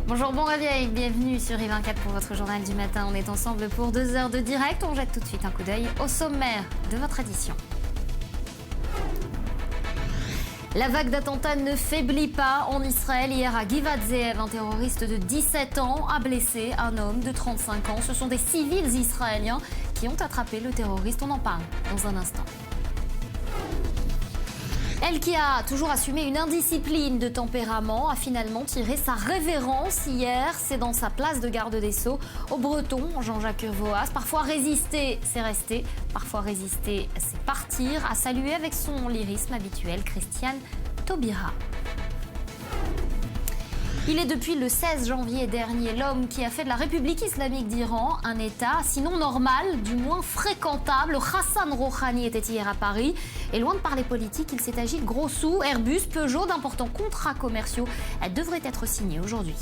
Bonjour, bon réveil, bienvenue sur I24 pour votre journal du matin. On est ensemble pour 2 heures de direct. On jette tout de suite un coup d'œil au sommaire de votre édition. La vague d'attentats ne faiblit pas en Israël. Hier à Givat Ze'ev, un terroriste de 17 ans a blessé un homme de 35 ans. Ce sont des civils israéliens qui ont attrapé le terroriste. On en parle dans un instant. Elle qui a toujours assumé une indiscipline de tempérament a finalement tiré sa révérence hier. C'est dans sa place de garde des Sceaux au Breton, Jean-Jacques Urvoas. Parfois résister, c'est rester. Parfois résister, c'est partir. À saluer avec son lyrisme habituel Christiane Taubira. Il est depuis le 16 janvier dernier l'homme qui a fait de la République islamique d'Iran un État, sinon normal, du moins fréquentable. Hassan Rouhani était hier à Paris. Et loin de parler politique, il s'est agi de gros sous. Airbus, Peugeot, d'importants contrats commerciaux devraient être signés aujourd'hui.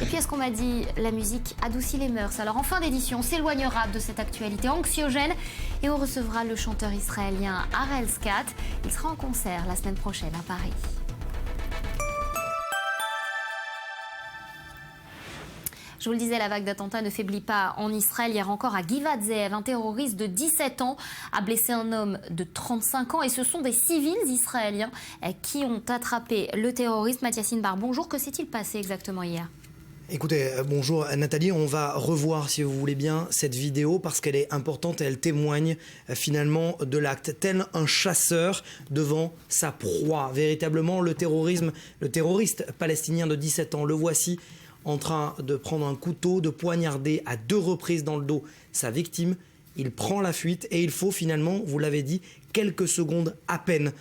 Et puis, est-ce qu'on m'a dit, la musique adoucit les mœurs. Alors, en fin d'édition, on s'éloignera de cette actualité anxiogène et on recevra le chanteur israélien Harel Skat. Il sera en concert la semaine prochaine à Paris. Je vous le disais, la vague d'attentats ne faiblit pas en Israël. Hier encore à Givat Ze'ev, un terroriste de 17 ans a blessé un homme de 35 ans. Et ce sont des civils israéliens qui ont attrapé le terroriste. Mathias Inbar, bonjour. Que s'est-il passé exactement hier ? Écoutez, bonjour Nathalie, on va revoir si vous voulez bien cette vidéo parce qu'elle est importante et elle témoigne finalement de l'acte. Tel un chasseur devant sa proie. Véritablement, le terroriste palestinien de 17 ans, le voici en train de prendre un couteau, de poignarder à 2 reprises dans le dos sa victime. Il prend la fuite et il faut finalement, vous l'avez dit, quelques secondes à peine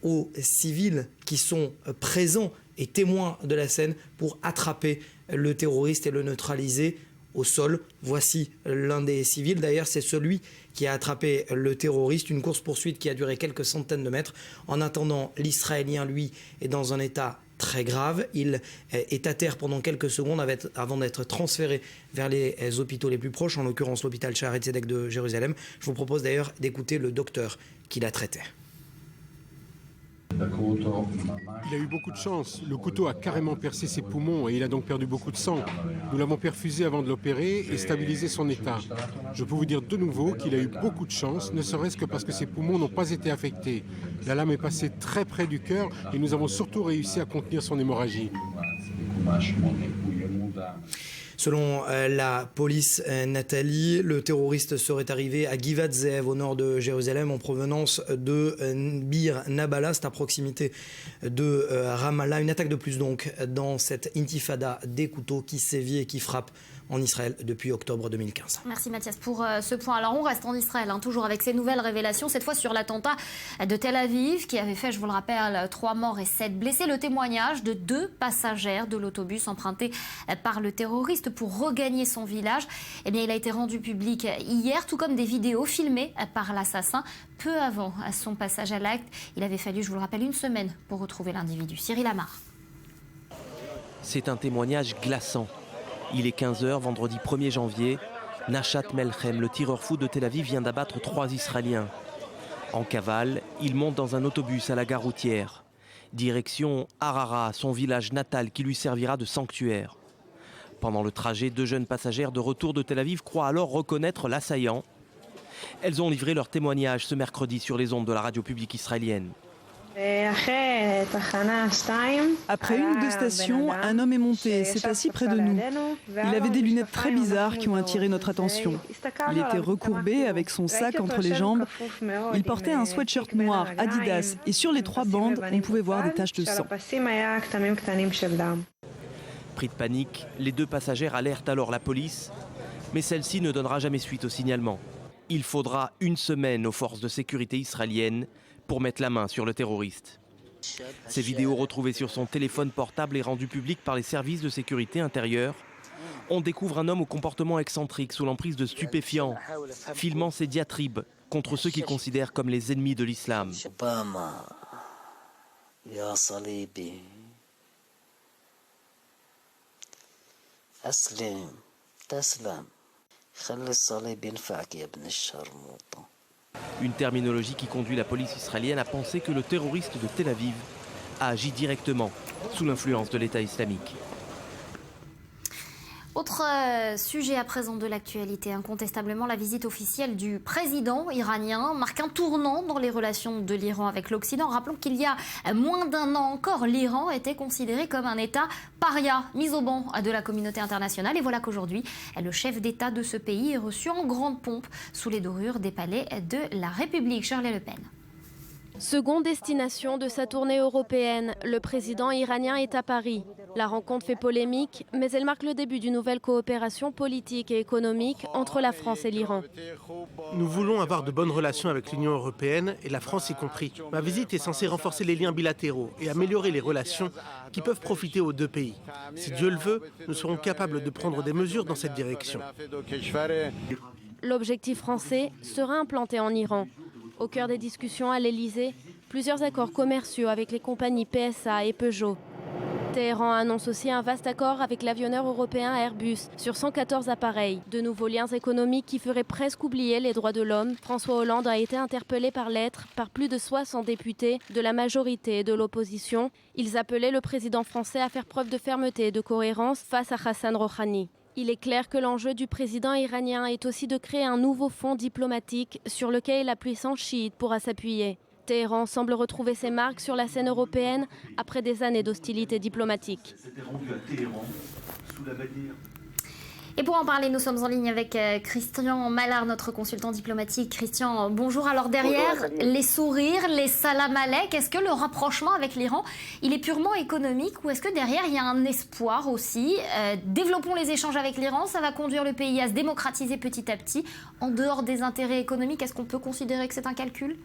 aux civils qui sont présents et témoins de la scène pour attraper le terroriste et le neutraliser au sol. Voici l'un des civils, d'ailleurs c'est celui qui a attrapé le terroriste, une course-poursuite qui a duré quelques centaines de mètres. En attendant, l'Israélien, lui, est dans un état très grave. Il est à terre pendant quelques secondes avant d'être transféré vers les hôpitaux les plus proches, en l'occurrence l'hôpital Shaare Zedek de Jérusalem. Je vous propose d'ailleurs d'écouter le docteur qui l'a traité. Il a eu beaucoup de chance. Le couteau a carrément percé ses poumons et il a donc perdu beaucoup de sang. Nous l'avons perfusé avant de l'opérer et stabilisé son état. Je peux vous dire de nouveau qu'il a eu beaucoup de chance, ne serait-ce que parce que ses poumons n'ont pas été affectés. La lame est passée très près du cœur et nous avons surtout réussi à contenir son hémorragie. Selon la police, Nathalie, le terroriste serait arrivé à Givat Ze'ev, au nord de Jérusalem, en provenance de Bir Nabala, c'est à proximité de Ramallah. Une attaque de plus donc dans cette intifada des couteaux qui sévit et qui frappe en Israël depuis octobre 2015. Merci Mathias pour ce point. Alors on reste en Israël, toujours avec ces nouvelles révélations, cette fois sur l'attentat de Tel Aviv qui avait fait, je vous le rappelle, 3 morts et 7 blessés. Le témoignage de 2 passagères de l'autobus emprunté par le terroriste pour regagner son village. Eh bien, il a été rendu public hier, tout comme des vidéos filmées par l'assassin peu avant son passage à l'acte. Il avait fallu, je vous le rappelle, 1 semaine pour retrouver l'individu. Cyril Amar. C'est un témoignage glaçant. Il est 15h, vendredi 1er janvier. Nashat Melchem, le tireur fou de Tel Aviv, vient d'abattre 3 Israéliens. En cavale, il monte dans un autobus à la gare routière. Direction Harara, son village natal qui lui servira de sanctuaire. Pendant le trajet, 2 jeunes passagères de retour de Tel Aviv croient alors reconnaître l'assaillant. Elles ont livré leur témoignage ce mercredi sur les ondes de la radio publique israélienne. Après 1 ou 2 stations, un homme est monté, s'est assis près de nous. Il avait des lunettes très bizarres qui ont attiré notre attention. Il était recourbé avec son sac entre les jambes. Il portait un sweatshirt noir Adidas et sur les 3 bandes, on pouvait voir des taches de sang. Pris de panique, les 2 passagères alertent alors la police, mais celle-ci ne donnera jamais suite au signalement. Il faudra 1 semaine aux forces de sécurité israéliennes pour mettre la main sur le terroriste. Ces vidéos retrouvées sur son téléphone portable et rendues publiques par les services de sécurité intérieure. On découvre un homme au comportement excentrique sous l'emprise de stupéfiants, filmant ses diatribes contre ceux qu'il considère comme les ennemis de l'islam. Une terminologie qui conduit la police israélienne à penser que le terroriste de Tel Aviv a agi directement sous l'influence de l'État islamique. Autre sujet à présent de l'actualité, incontestablement la visite officielle du président iranien marque un tournant dans les relations de l'Iran avec l'Occident. Rappelons qu'il y a moins d'un an encore, l'Iran était considéré comme un État paria, mis au banc de la communauté internationale. Et voilà qu'aujourd'hui, le chef d'État de ce pays est reçu en grande pompe sous les dorures des palais de la République. Shirley Le Pen. Seconde destination de sa tournée européenne, le président iranien est à Paris. La rencontre fait polémique, mais elle marque le début d'une nouvelle coopération politique et économique entre la France et l'Iran. Nous voulons avoir de bonnes relations avec l'Union européenne et la France y compris. Ma visite est censée renforcer les liens bilatéraux et améliorer les relations qui peuvent profiter aux deux pays. Si Dieu le veut, nous serons capables de prendre des mesures dans cette direction. L'objectif français sera implanté en Iran. Au cœur des discussions à l'Elysée, plusieurs accords commerciaux avec les compagnies PSA et Peugeot. Téhéran annonce aussi un vaste accord avec l'avionneur européen Airbus sur 114 appareils. De nouveaux liens économiques qui feraient presque oublier les droits de l'homme. François Hollande a été interpellé par lettre par plus de 60 députés de la majorité et de l'opposition. Ils appelaient le président français à faire preuve de fermeté et de cohérence face à Hassan Rouhani. Il est clair que l'enjeu du président iranien est aussi de créer un nouveau fonds diplomatique sur lequel la puissance chiite pourra s'appuyer. Téhéran semble retrouver ses marques sur la scène européenne après des années d'hostilité diplomatique. Et pour en parler, nous sommes en ligne avec Christian Mallard, notre consultant diplomatique. Christian, bonjour. Alors derrière les sourires, les salam alek, est-ce que le rapprochement avec l'Iran, il est purement économique ou est-ce que derrière il y a un espoir aussi développons les échanges avec l'Iran, ça va conduire le pays à se démocratiser petit à petit. En dehors des intérêts économiques, est-ce qu'on peut considérer que c'est un calcul ?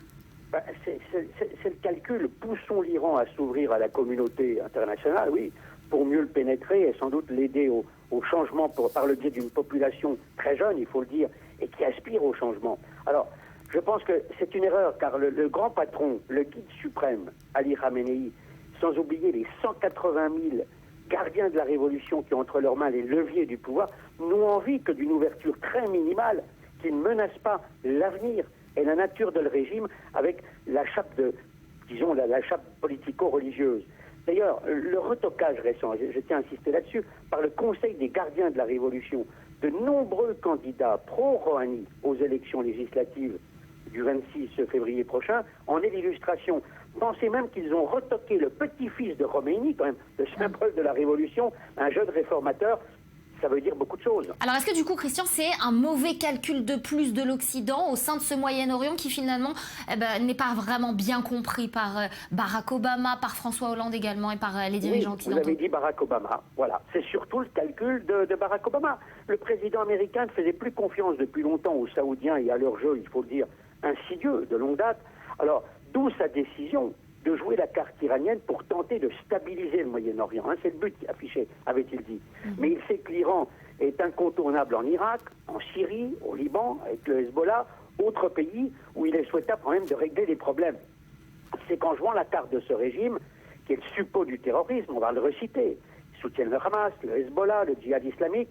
C'est le calcul. Poussons l'Iran à s'ouvrir à la communauté internationale, oui, pour mieux le pénétrer et sans doute l'aider au changement par le biais d'une population très jeune, il faut le dire, et qui aspire au changement. Alors, je pense que c'est une erreur, car le grand patron, le guide suprême, Ali Khamenei, sans oublier les 180 000 gardiens de la révolution qui ont entre leurs mains les leviers du pouvoir, n'ont envie que d'une ouverture très minimale qui ne menace pas l'avenir et la nature de le régime avec la chape la chape politico-religieuse. D'ailleurs, le retocage récent, je tiens à insister là-dessus, par le Conseil des gardiens de la Révolution, de nombreux candidats pro-Rouhani aux élections législatives du 26 février prochain, en est l'illustration. Pensez même qu'ils ont retoqué le petit-fils de Khomeini, quand même, le symbole de la Révolution, un jeune réformateur. Ça veut dire beaucoup de choses. Alors est-ce que du coup, Christian, c'est un mauvais calcul de plus de l'Occident au sein de ce Moyen-Orient qui finalement n'est pas vraiment bien compris par Barack Obama, par François Hollande également et par les dirigeants occidentaux? Vous avez dit Barack Obama, voilà. C'est surtout le calcul de Barack Obama. Le président américain ne faisait plus confiance depuis longtemps aux Saoudiens et à leur jeu, il faut le dire, insidieux, de longue date. Alors, d'où sa décision de jouer la carte iranienne pour tenter de stabiliser le Moyen-Orient. C'est le but affiché, avait-il dit. Mais il sait que l'Iran est incontournable en Irak, en Syrie, au Liban, avec le Hezbollah, autres pays où il est souhaitable quand même de régler les problèmes. C'est qu'en jouant la carte de ce régime, qui est le suppôt du terrorisme, on va le reciter, ils soutiennent le Hamas, le Hezbollah, le djihad islamique,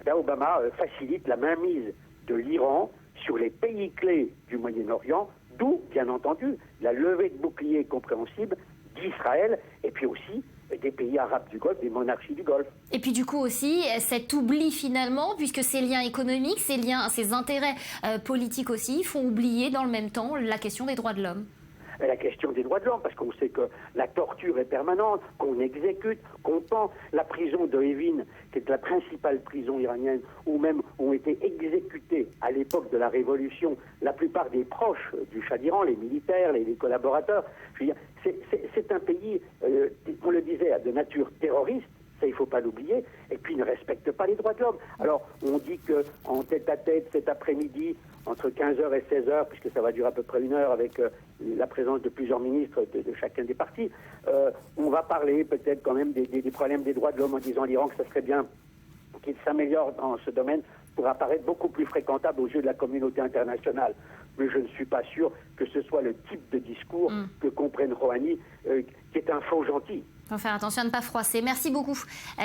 Obama facilite la mainmise de l'Iran sur les pays clés du Moyen-Orient, d'où, bien entendu, la levée de boucliers compréhensible d'Israël et puis aussi des pays arabes du Golfe, des monarchies du Golfe. Et puis du coup aussi, cet oubli finalement, puisque ces liens économiques, ces intérêts politiques aussi, font oublier dans le même temps la question des droits de l'homme. La question des droits de l'homme, parce qu'on sait que la torture est permanente, qu'on exécute, qu'on pend. La prison de Evin, qui est la principale prison iranienne, où même ont été exécutés à l'époque de la Révolution la plupart des proches du Shah d'Iran, les militaires, les collaborateurs. Je veux dire, c'est un pays, on le disait, de nature terroriste, ça il ne faut pas l'oublier, et puis il ne respecte pas les droits de l'homme. Alors on dit qu'en tête-à-tête cet après-midi, entre 15h et 16h, puisque ça va durer à peu près 1 heure avec la présence de plusieurs ministres de chacun des partis, on va parler peut-être quand même des problèmes des droits de l'homme en disant à l'Iran que ça serait bien qu'il s'améliore dans ce domaine pour apparaître beaucoup plus fréquentable aux yeux de la communauté internationale. Mais je ne suis pas sûr que ce soit le type de discours que comprenne Rouhani, qui est un faux gentil. Il faut faire attention à ne pas froisser. Merci beaucoup,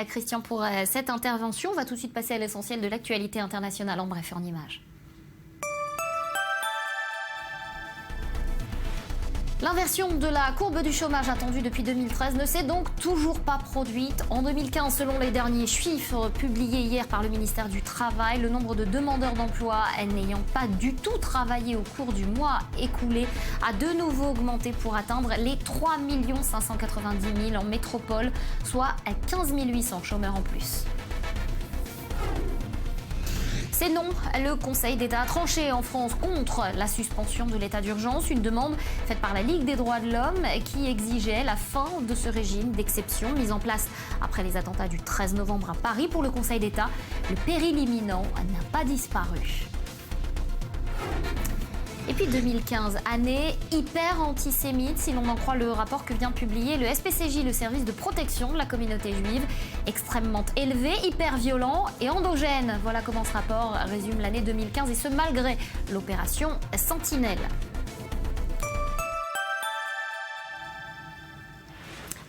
Christian, pour cette intervention. On va tout de suite passer à l'essentiel de l'actualité internationale en bref et en images. L'inversion de la courbe du chômage attendue depuis 2013 ne s'est donc toujours pas produite. En 2015, selon les derniers chiffres publiés hier par le ministère du Travail, le nombre de demandeurs d'emploi n'ayant pas du tout travaillé au cours du mois écoulé a de nouveau augmenté pour atteindre les 3 590 000 en métropole, soit 15 800 chômeurs en plus. C'est non, le Conseil d'État a tranché en France contre la suspension de l'état d'urgence, une demande faite par la Ligue des droits de l'homme qui exigeait la fin de ce régime d'exception mis en place après les attentats du 13 novembre à Paris. Pour le Conseil d'État, le péril imminent n'a pas disparu. Et puis 2015, année hyper antisémite, si l'on en croit le rapport que vient de publier le SPCJ, le service de protection de la communauté juive, extrêmement élevé, hyper violent et endogène. Voilà comment ce rapport résume l'année 2015 et ce malgré l'opération Sentinelle.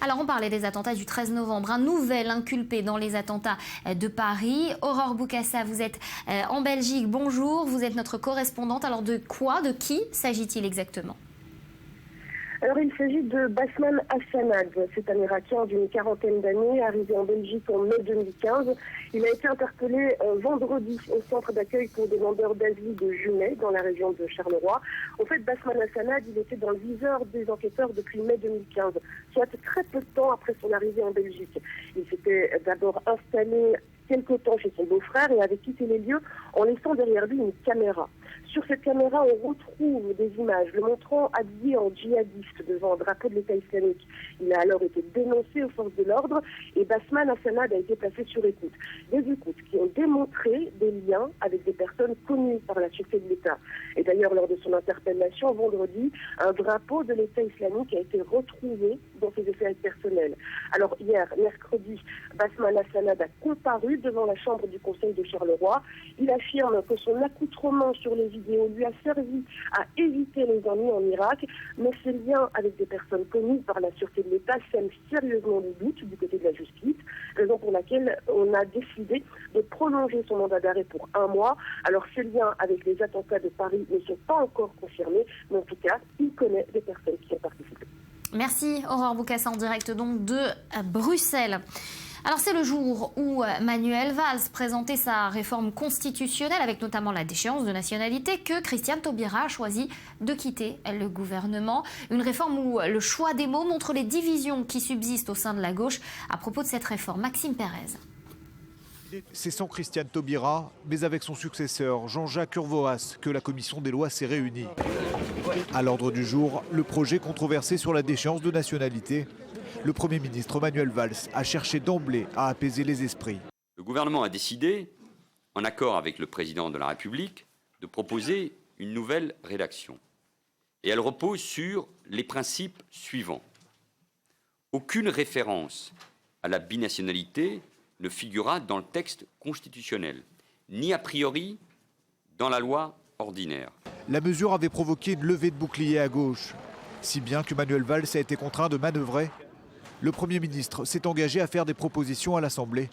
Alors on parlait des attentats du 13 novembre, un nouvel inculpé dans les attentats de Paris. Aurore Boukassa, vous êtes en Belgique, bonjour, vous êtes notre correspondante. Alors de quoi, de qui s'agit-il exactement ? Alors il s'agit de Basman Hassanad, c'est un Irakien d'une quarantaine d'années, arrivé en Belgique en mai 2015. Il a été interpellé vendredi au centre d'accueil pour demandeurs d'asile de Jumet, dans la région de Charleroi. En fait, Basman Hassanad, il était dans le viseur des enquêteurs depuis mai 2015, soit très peu de temps après son arrivée en Belgique. Il s'était d'abord installé quelque temps chez son beau-frère et avait quitté les lieux en laissant derrière lui une caméra. Sur cette caméra, on retrouve des images le montrant habillé en djihadiste devant un drapeau de l'État islamique. Il a alors été dénoncé aux forces de l'ordre et Basman Hassanad a été placé sur écoute. Des écoutes qui ont démontré des liens avec des personnes connues par la sûreté de l'État. Et d'ailleurs, lors de son interpellation vendredi, un drapeau de l'État islamique a été retrouvé dans ses affaires personnelles. Alors hier, mercredi, Basman Hassanad a comparu devant la chambre du Conseil de Charleroi. Il affirme que son accoutrement sur les vidéos lui a servi à éviter les ennuis en Irak, mais ses liens avec des personnes connues par la sûreté de l'État sèment sérieusement des doutes du côté de la justice, raison pour laquelle on a décidé de prolonger son mandat d'arrêt pour 1 mois. Alors ces liens avec les attentats de Paris ne sont pas encore confirmés, mais en tout cas, il connaît des personnes qui ont participé. Merci Aurore Boukassa en direct donc de Bruxelles. Alors c'est le jour où Manuel Valls présentait sa réforme constitutionnelle avec notamment la déchéance de nationalité que Christiane Taubira a choisi de quitter le gouvernement. Une réforme où le choix des mots montre les divisions qui subsistent au sein de la gauche. À propos de cette réforme, Maxime Pérez. C'est sans Christiane Taubira, mais avec son successeur Jean-Jacques Urvoas que la commission des lois s'est réunie. À l'ordre du jour, le projet controversé sur la déchéance de nationalité. Le Premier ministre Manuel Valls a cherché d'emblée à apaiser les esprits. Le gouvernement a décidé, en accord avec le président de la République, de proposer une nouvelle rédaction. Et elle repose sur les principes suivants. Aucune référence à la binationalité ne figurera dans le texte constitutionnel, ni a priori dans la loi ordinaire. La mesure avait provoqué une levée de bouclier à gauche, si bien que Manuel Valls a été contraint de manœuvrer. Le Premier ministre s'est engagé à faire des propositions à l'Assemblée,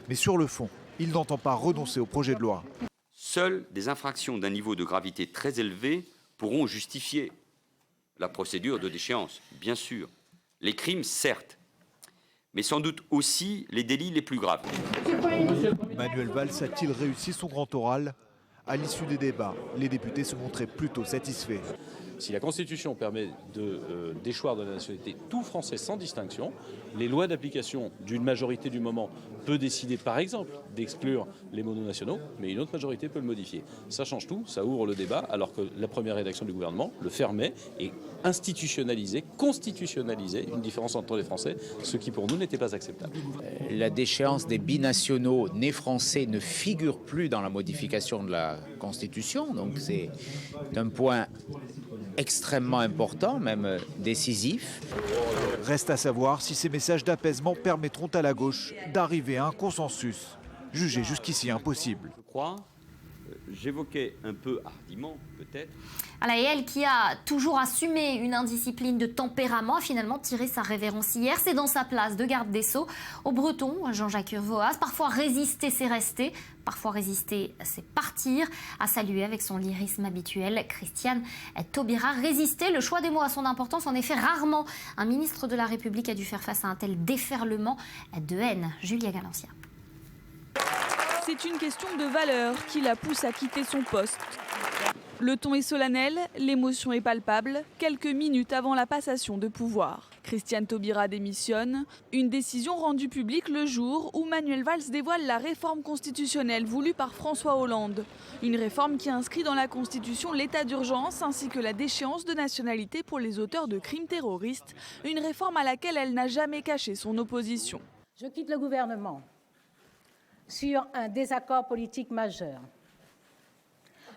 mais sur le fond, il n'entend pas renoncer au projet de loi. Seules des infractions d'un niveau de gravité très élevé pourront justifier la procédure de déchéance, bien sûr. Les crimes, certes, mais sans doute aussi les délits les plus graves. Manuel Valls a-t-il réussi son grand oral ? À l'issue des débats, les députés se montraient plutôt satisfaits. Si la Constitution permet de déchoir de la nationalité tout Français sans distinction, les lois d'application d'une majorité du moment peut décider par exemple d'exclure les mononationaux, mais une autre majorité peut le modifier. Ça change tout, ça ouvre le débat, alors que la première rédaction du gouvernement le fermait et institutionnalisait, constitutionnalisait une différence entre les Français, ce qui pour nous n'était pas acceptable. La déchéance des binationaux nés français ne figure plus dans la modification de la Constitution, donc c'est un point extrêmement important, même décisif. Reste à savoir si ces messages d'apaisement permettront à la gauche d'arriver à un consensus, jugé jusqu'ici impossible. Je crois j'évoquais un peu hardiment, peut-être. Et elle, qui a toujours assumé une indiscipline de tempérament, a finalement tiré sa révérence hier. C'est dans sa place de garde des Sceaux, au Breton, Jean-Jacques Urvoas. Parfois résister, c'est rester. Parfois résister, c'est partir. À saluer avec son lyrisme habituel, Christiane Taubira. Résister, le choix des mots a son importance. En effet, rarement un ministre de la République a dû faire face à un tel déferlement de haine. Julia Galancia. C'est une question de valeur qui la pousse à quitter son poste. Le ton est solennel, l'émotion est palpable, quelques minutes avant la passation de pouvoir. Christiane Taubira démissionne, une décision rendue publique le jour où Manuel Valls dévoile la réforme constitutionnelle voulue par François Hollande. Une réforme qui inscrit dans la Constitution l'état d'urgence ainsi que la déchéance de nationalité pour les auteurs de crimes terroristes, une réforme à laquelle elle n'a jamais caché son opposition. Je quitte le gouvernement sur un désaccord politique majeur.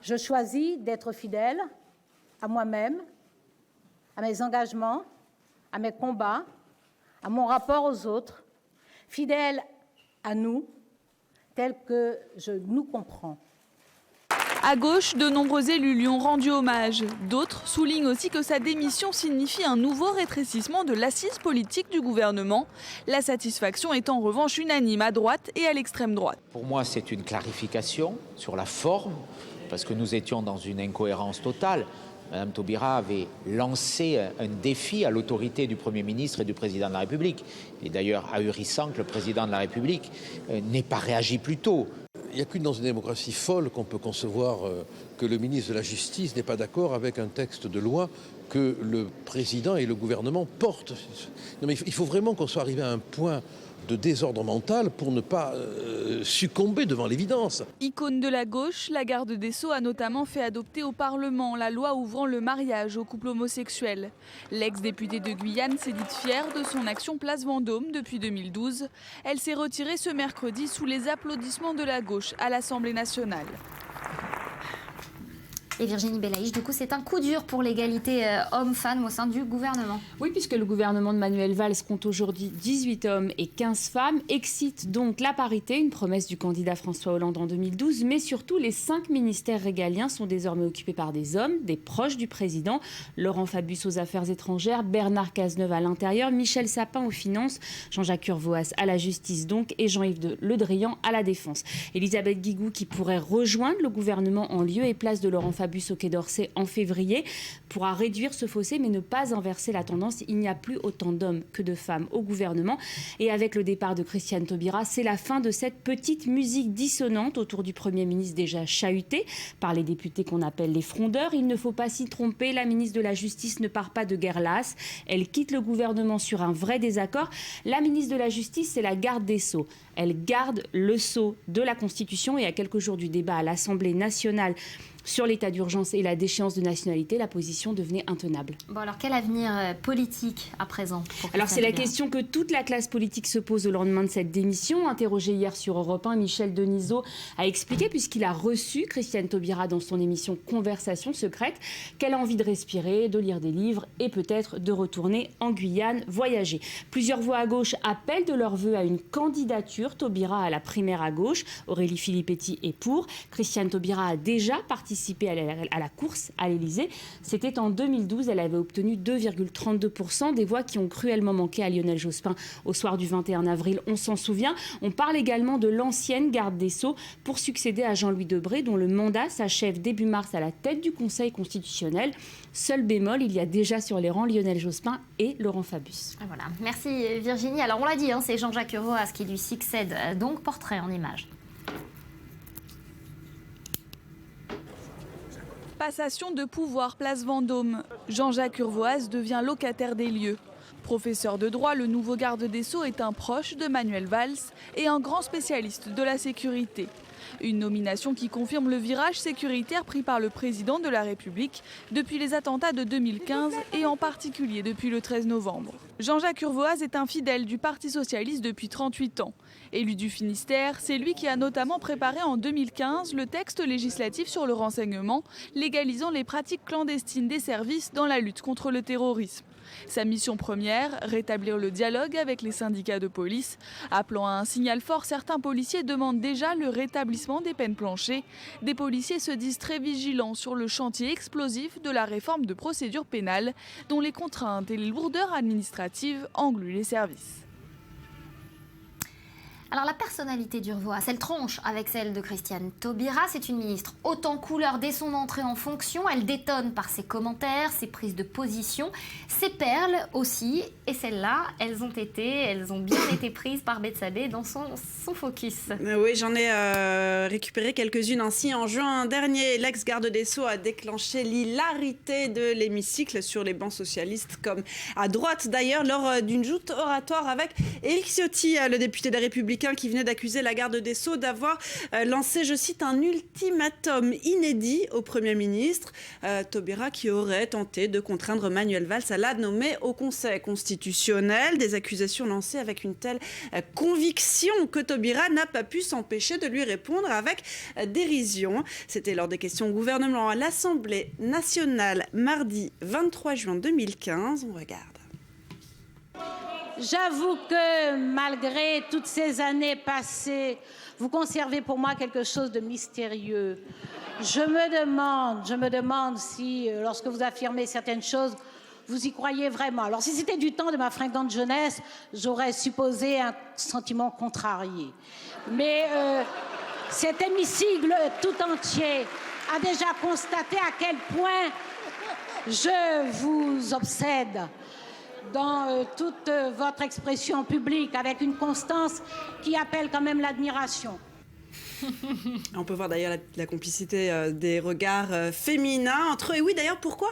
Je choisis d'être fidèle à moi-même, à mes engagements, à mes combats, à mon rapport aux autres, fidèle à nous, tel que je nous comprends. À gauche, de nombreux élus lui ont rendu hommage. D'autres soulignent aussi que sa démission signifie un nouveau rétrécissement de l'assise politique du gouvernement. La satisfaction est en revanche unanime à droite et à l'extrême droite. Pour moi, c'est une clarification sur la forme, parce que nous étions dans une incohérence totale. Madame Taubira avait lancé un défi à l'autorité du Premier ministre et du Président de la République. Il est d'ailleurs ahurissant que le Président de la République n'ait pas réagi plus tôt. Il n'y a qu'une dans une démocratie folle qu'on peut concevoir que le ministre de la Justice n'est pas d'accord avec un texte de loi que le Président et le gouvernement portent. Non, mais il faut vraiment qu'on soit arrivé à un point de désordre mental pour ne pas succomber devant l'évidence. Icône de la gauche, la garde des Sceaux a notamment fait adopter au Parlement la loi ouvrant le mariage aux couples homosexuels. L'ex-députée de Guyane s'est dite fière de son action Place Vendôme depuis 2012. Elle s'est retirée ce mercredi sous les applaudissements de la gauche à l'Assemblée nationale. Et Virginie Belaïch, du coup, c'est un coup dur pour l'égalité hommes-femmes au sein du gouvernement. Oui, puisque le gouvernement de Manuel Valls compte aujourd'hui 18 hommes et 15 femmes, excite donc la parité, une promesse du candidat François Hollande en 2012, mais surtout les 5 ministères régaliens sont désormais occupés par des hommes, des proches du président, Laurent Fabius aux affaires étrangères, Bernard Cazeneuve à l'intérieur, Michel Sapin aux finances, Jean-Jacques Urvoas à la justice donc, et Jean-Yves Le Drian à la défense. Elisabeth Guigou qui pourrait rejoindre le gouvernement en lieu et place de Laurent Fabius au Quai d'Orsay en février pourra réduire ce fossé mais ne pas inverser la tendance. Il n'y a plus autant d'hommes que de femmes au gouvernement. Et avec le départ de Christiane Taubira, c'est la fin de cette petite musique dissonante autour du Premier ministre déjà chahuté par les députés qu'on appelle les frondeurs. Il ne faut pas s'y tromper, la ministre de la Justice ne part pas de guerre lasse. Elle quitte le gouvernement sur un vrai désaccord. La ministre de la Justice, c'est la garde des Sceaux. Elle garde le sceau de la Constitution et à quelques jours du débat à l'Assemblée nationale sur l'état d'urgence et la déchéance de nationalité, la position devenait intenable. Bon, alors quel avenir politique à présent? Alors c'est la question que toute la classe politique se pose au lendemain de cette démission. Interrogé hier sur Europe 1, Michel Denisot a expliqué, puisqu'il a reçu Christiane Taubira dans son émission Conversation secrète, qu'elle a envie de respirer, de lire des livres et peut-être de retourner en Guyane voyager. Plusieurs voix à gauche appellent de leur vœu à une candidature. Taubira à la primaire à gauche, Aurélie Filippetti est pour. Christiane Taubira a déjà participé à la course à l'Élysée. C'était en 2012, elle avait obtenu 2,32% des voix qui ont cruellement manqué à Lionel Jospin au soir du 21 avril, on s'en souvient. On parle également de l'ancienne garde des Sceaux pour succéder à Jean-Louis Debré, dont le mandat s'achève début mars à la tête du Conseil constitutionnel. Seul bémol, il y a déjà sur les rangs Lionel Jospin et Laurent Fabius. Voilà. Merci Virginie. Alors on l'a dit, c'est Jean-Jacques Urvoas qui lui succède. Donc portrait en images. Passation de pouvoir, place Vendôme. Jean-Jacques Urvoas devient locataire des lieux. Professeur de droit, le nouveau garde des Sceaux est un proche de Manuel Valls et un grand spécialiste de la sécurité. Une nomination qui confirme le virage sécuritaire pris par le président de la République depuis les attentats de 2015 et en particulier depuis le 13 novembre. Jean-Jacques Urvoas est un fidèle du Parti socialiste depuis 38 ans. Élu du Finistère, c'est lui qui a notamment préparé en 2015 le texte législatif sur le renseignement, légalisant les pratiques clandestines des services dans la lutte contre le terrorisme. Sa mission première, rétablir le dialogue avec les syndicats de police. Appelant à un signal fort, certains policiers demandent déjà le rétablissement des peines planchées. Des policiers se disent très vigilants sur le chantier explosif de la réforme de procédure pénale, dont les contraintes et les lourdeurs administratives engluent les services. Alors la personnalité d'Urvoas, elle tronche avec celle de Christiane Taubira. C'est une ministre haute en couleur dès son entrée en fonction. Elle détonne par ses commentaires, ses prises de position, ses perles aussi. Et celles-là, elles ont bien été prises par Bethsabée dans son focus. Oui, j'en ai récupéré quelques-unes ainsi. En juin dernier, l'ex-garde des Sceaux a déclenché l'hilarité de l'hémicycle sur les bancs socialistes comme à droite d'ailleurs lors d'une joute oratoire avec Éric Ciotti, le député des Républicains, qui venait d'accuser la garde des Sceaux d'avoir lancé, je cite, un ultimatum inédit au Premier ministre. Taubira qui aurait tenté de contraindre Manuel Valls à la nommer au Conseil constitutionnel. Des accusations lancées avec une telle conviction que Taubira n'a pas pu s'empêcher de lui répondre avec dérision. C'était lors des questions au gouvernement à l'Assemblée nationale mardi 23 juin 2015. On regarde. J'avoue que malgré toutes ces années passées, vous conservez pour moi quelque chose de mystérieux. Je me demande si, lorsque vous affirmez certaines choses, vous y croyez vraiment. Alors si c'était du temps de ma fringante jeunesse, j'aurais supposé un sentiment contrarié. Mais cet hémicycle tout entier a déjà constaté à quel point je vous obsède dans toute votre expression publique, avec une constance qui appelle quand même l'admiration. On peut voir d'ailleurs la complicité des regards féminins entre eux. Et oui, d'ailleurs, pourquoi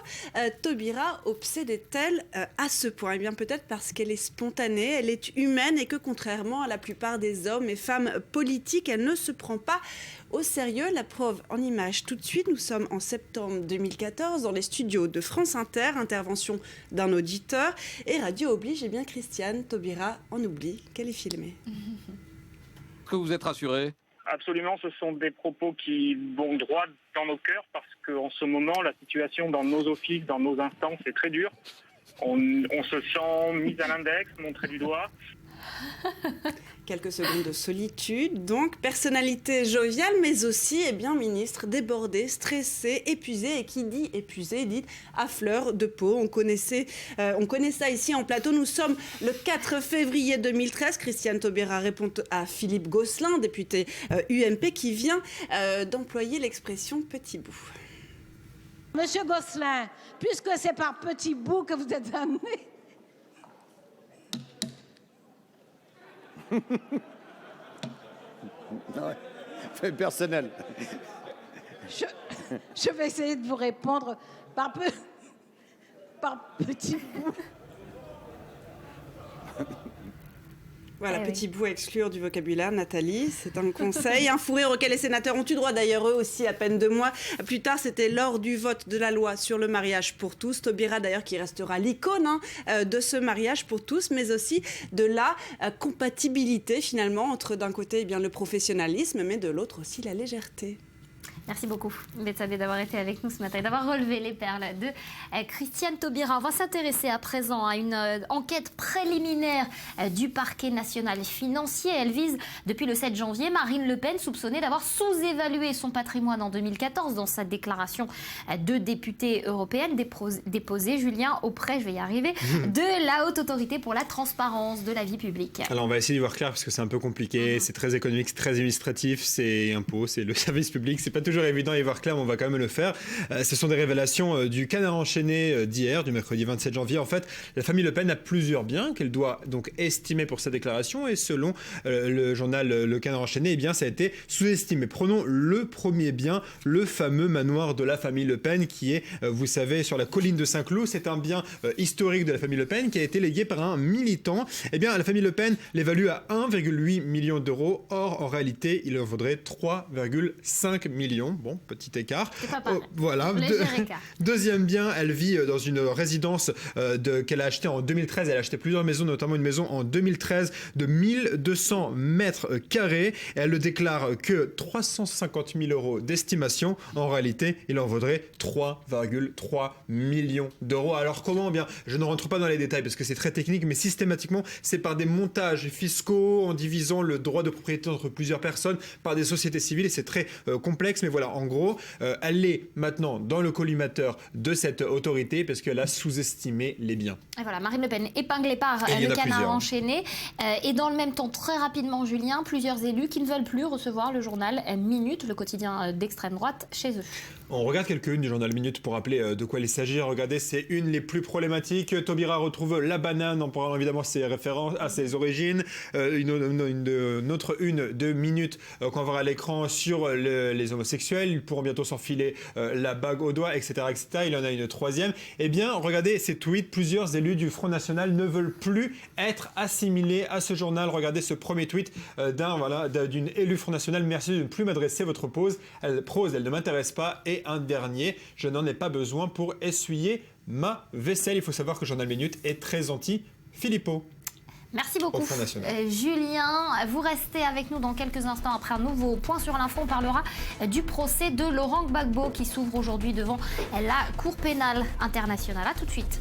Taubira obsédait-elle à ce point ? Eh bien, peut-être parce qu'elle est spontanée, elle est humaine et que contrairement à la plupart des hommes et femmes politiques, elle ne se prend pas au sérieux. La preuve en image tout de suite. Nous sommes en septembre 2014 dans les studios de France Inter, intervention d'un auditeur. Et radio oblige, eh bien, Christiane Taubira en oublie qu'elle est filmée. Est-ce que vous êtes rassurée ? Absolument, ce sont des propos qui vont droit dans nos cœurs parce qu'en ce moment, la situation dans nos offices, dans nos instances est très dure. On se sent mis à l'index, montré du doigt. Quelques secondes de solitude, donc personnalité joviale, mais aussi ministre débordé, stressé, épuisé, et qui dit épuisé dit à fleur de peau. On connaît ça ici en plateau. Nous sommes le 4 février 2013. Christiane Taubira répond à Philippe Gosselin, député UMP, qui vient d'employer l'expression petit bout. Monsieur Gosselin, puisque c'est par petit bout que vous êtes amené. Fait personnel. Je vais essayer de vous répondre par petit bout. Voilà, petit bout à exclure du vocabulaire, Nathalie, c'est un conseil. Un fou rire auquel les sénateurs ont eu droit, d'ailleurs, eux aussi, à peine 2 mois. Plus tard, c'était lors du vote de la loi sur le mariage pour tous. Taubira, d'ailleurs, qui restera l'icône de ce mariage pour tous, mais aussi de la compatibilité, finalement, entre, d'un côté, le professionnalisme, mais de l'autre aussi, la légèreté. Merci beaucoup, Bethsabée, d'avoir été avec nous ce matin et d'avoir relevé les perles de Christiane Taubira. On va s'intéresser à présent à une enquête préliminaire du parquet national financier. Elle vise, depuis le 7 janvier, Marine Le Pen, soupçonnée d'avoir sous-évalué son patrimoine en 2014 dans sa déclaration de députée européenne déposée, Julien, auprès, je vais y arriver, de la Haute Autorité pour la transparence de la vie publique. Alors on va essayer d'y voir clair parce que c'est un peu compliqué, c'est très économique, c'est très administratif, c'est impôt, c'est le service public, c'est pas toujours évident d'y voir clair, mais on va quand même le faire. Ce sont des révélations du Canard enchaîné d'hier, du mercredi 27 janvier. En fait, la famille Le Pen a plusieurs biens qu'elle doit donc estimer pour sa déclaration, et selon le journal Le Canard enchaîné, ça a été sous-estimé. Prenons le premier bien, le fameux manoir de la famille Le Pen, qui est, vous savez, sur la colline de Saint-Cloud. C'est un bien historique de la famille Le Pen qui a été légué par un militant. La famille Le Pen l'évalue à 1,8 million d'euros. Or, en réalité, il en vaudrait 3,5 millions. Bon, petit écart. C'est pas pareil. Voilà. Léger écart. Deuxième bien, elle vit dans une résidence qu'elle a achetée en 2013. Elle a acheté plusieurs maisons, notamment une maison en 2013 de 1200 mètres carrés. Et elle ne déclare que 350 000 euros d'estimation. En réalité, il en vaudrait 3,3 millions d'euros. Alors comment? Bien, je ne rentre pas dans les détails parce que c'est très technique, mais systématiquement, c'est par des montages fiscaux en divisant le droit de propriété entre plusieurs personnes par des sociétés civiles. Et c'est très complexe, mais voilà, en gros, elle est maintenant dans le collimateur de cette autorité parce qu'elle a sous-estimé les biens. Et voilà, Marine Le Pen épinglée par le canard enchaîné. Et dans le même temps, très rapidement, Julien, plusieurs élus qui ne veulent plus recevoir le journal Minute, le quotidien d'extrême droite, chez eux. On regarde quelques-unes du journal Minute pour rappeler de quoi il s'agit. Regardez, c'est une les plus problématiques. Taubira retrouve la banane en parlant évidemment ses références à ses origines. Une autre une de Minute qu'on verra à l'écran sur les homosexuels. Ils pourront bientôt s'enfiler la bague au doigt, etc., etc. Il en a une troisième. Eh bien, regardez ces tweets. Plusieurs élus du Front National ne veulent plus être assimilés à ce journal. Regardez ce premier tweet d'une élue Front National. Merci de ne plus m'adresser votre prose. Elle ne m'intéresse pas. Et un dernier, je n'en ai pas besoin pour essuyer ma vaisselle. Il faut savoir que le journal Minute est très anti-Philippot. Merci beaucoup. Julien, vous restez avec nous dans quelques instants. Après un nouveau point sur l'info, on parlera du procès de Laurent Gbagbo qui s'ouvre aujourd'hui devant la Cour pénale internationale. À tout de suite.